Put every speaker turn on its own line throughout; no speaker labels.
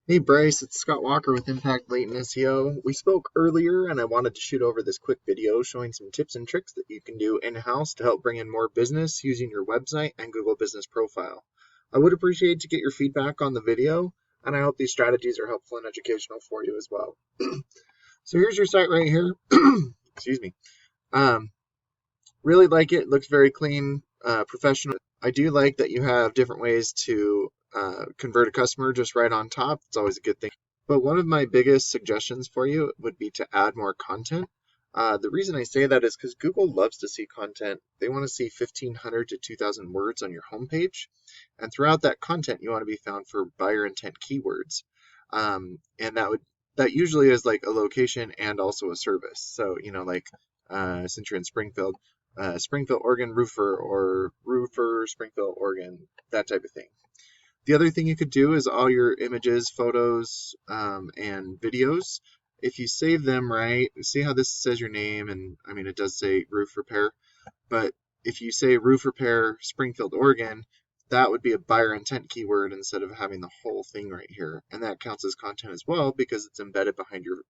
Hey Bryce, it's Scott Walker with Impact Latent SEO. We spoke earlier and I wanted to shoot over this quick video showing some tips and tricks that you can do in-house to help bring in more business using your website and Google Business Profile. I would appreciate to get your feedback on the video, and I hope these strategies are helpful and educational for you as well. So here's your site right here. Excuse me. Really like it. It looks very clean, professional. I do like that you have different ways to convert a customer just right on top. It's always a good thing. But one of my biggest suggestions for you would be to add more content. The reason I say that is because Google loves to see content. They want to see 1,500 to 2,000 words on your homepage. And throughout that content, you want to be found for buyer intent keywords. And that usually is like a location and also a service. So, since you're in Springfield, Springfield, Oregon roofer, or roofer, Springfield, Oregon, that type of thing. The other thing you could do is all your images, photos, and videos. If you save them right, see how this says your name, and I mean, it does say roof repair, but if you say roof repair, Springfield, Oregon, that would be a buyer intent keyword instead of having the whole thing right here. And that counts as content as well because it's embedded behind your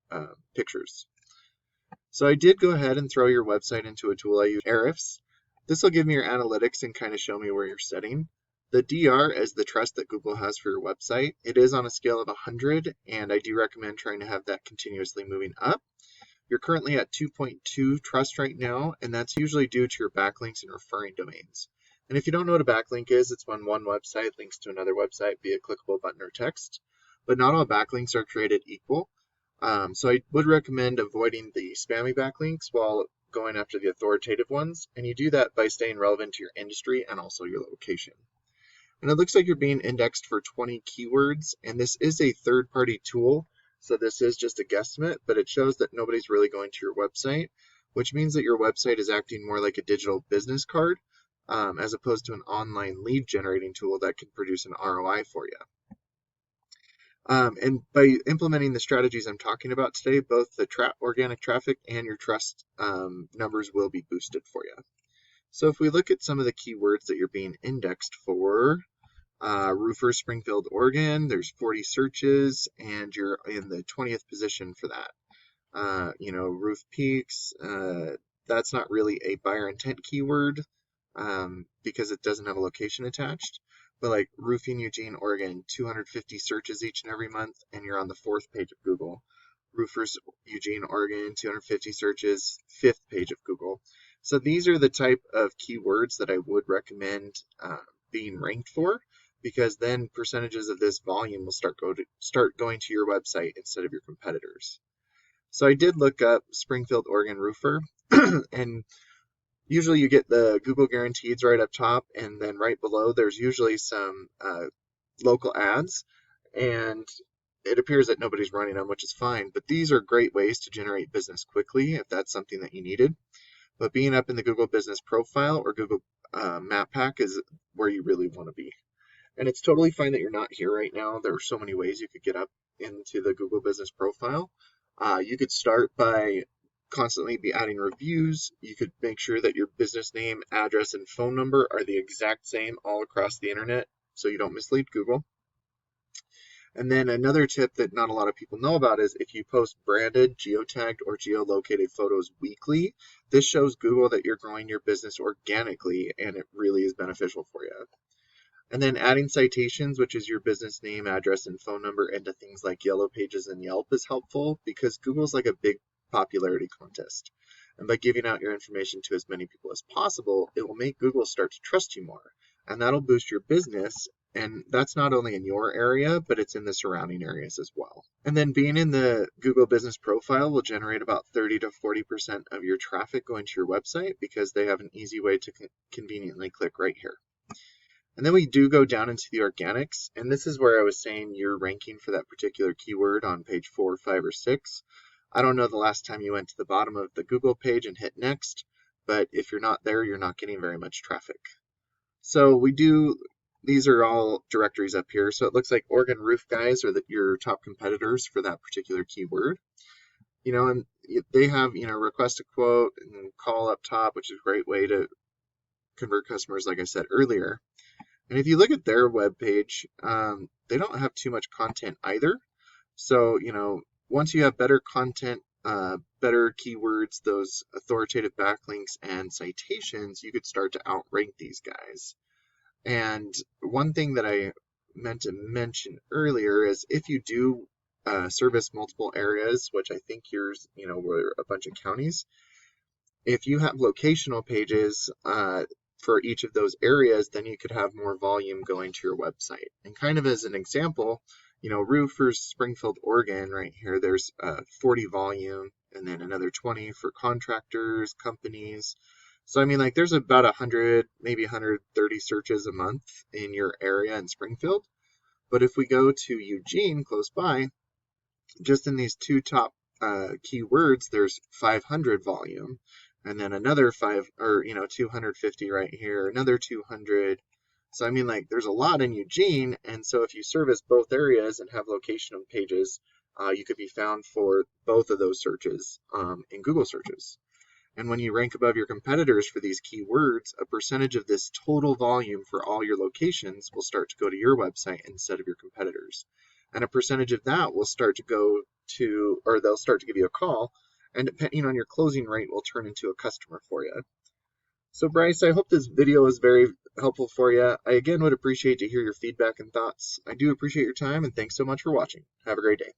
pictures. So I did go ahead and throw your website into a tool I use, Ahrefs. This will give me your analytics and kind of show me where you're setting. The DR is the trust that Google has for your website. It is on a scale of 100, and I do recommend trying to have that continuously moving up. You're currently at 2.2 trust right now, and that's usually due to your backlinks and referring domains. And if you don't know what a backlink is, it's when one website links to another website via clickable button or text. But not all backlinks are created equal. So I would recommend avoiding the spammy backlinks while going after the authoritative ones, and you do that by staying relevant to your industry and also your location. And it looks like you're being indexed for 20 keywords, and this is a third-party tool, so this is just a guesstimate, but it shows that nobody's really going to your website, which means that your website is acting more like a digital business card as opposed to an online lead generating tool that can produce an ROI for you. And by implementing the strategies I'm talking about today, both the organic traffic and your trust numbers will be boosted for you. So if we look at some of the keywords that you're being indexed for, roofer, Springfield, Oregon, there's 40 searches, and you're in the 20th position for that. Roof peaks, that's not really a buyer intent keyword because it doesn't have a location attached. But like roofing Eugene, Oregon, 250 searches each and every month, and you're on the 4th page of Google. Roofers Eugene, Oregon, 250 searches, 5th page of Google. So these are the type of keywords that I would recommend being ranked for, because then percentages of this volume will start going to your website instead of your competitors. So I did look up Springfield, Oregon roofer, and usually you get the Google guarantees right up top, and then right below there's usually some local ads, and it appears that nobody's running them, which is fine, but these are great ways to generate business quickly if that's something that you needed. But being up in the Google Business Profile or Google Map Pack is where you really want to be. And it's totally fine that you're not here right now. There are so many ways you could get up into the Google Business Profile. You could start by constantly be adding reviews. You could make sure that your business name, address, and phone number are the exact same all across the internet so you don't mislead Google. And then another tip that not a lot of people know about is if you post branded, geotagged, or geolocated photos weekly, this shows Google that you're growing your business organically, and it really is beneficial for you. And then adding citations, which is your business name, address, and phone number, into things like Yellow Pages and Yelp is helpful because Google's like a big popularity contest. And by giving out your information to as many people as possible, it will make Google start to trust you more. And that'll boost your business. And that's not only in your area, but it's in the surrounding areas as well. And then being in the Google Business Profile will generate about 30 to 40% of your traffic going to your website because they have an easy way to conveniently click right here. And then we do go down into the organics, and this is where I was saying you're ranking for that particular keyword on page 4, 5, or 6. I don't know the last time you went to the bottom of the Google page and hit next, but if you're not there, you're not getting very much traffic. So these are all directories up here. So it looks like Oregon Roof Guys are your top competitors for that particular keyword. And they have, request a quote and call up top, which is a great way to convert customers, like I said earlier. And if you look at their web page, they don't have too much content either. So, once you have better content, better keywords, those authoritative backlinks and citations, you could start to outrank these guys. And one thing that I meant to mention earlier is if you do service multiple areas, which I think yours, were a bunch of counties, if you have locational pages for each of those areas, then you could have more volume going to your website. And kind of as an example, roofers, Springfield, Oregon, right here, there's 40 volume, and then another 20 for contractors, companies. So, I mean, like, there's about 100, maybe 130 searches a month in your area in Springfield. But if we go to Eugene, close by, just in these two top keywords, there's 500 volume, and then another 250 right here, another 200. So, I mean, like, there's a lot in Eugene, and so if you service both areas and have locational pages, you could be found for both of those searches in Google searches. And when you rank above your competitors for these keywords, a percentage of this total volume for all your locations will start to go to your website instead of your competitors. And a percentage of that will start to go to, or they'll start to give you a call, and depending on your closing rate, will turn into a customer for you. So Bryce, I hope this video was very helpful for you. I again would appreciate to hear your feedback and thoughts. I do appreciate your time, and thanks so much for watching. Have a great day.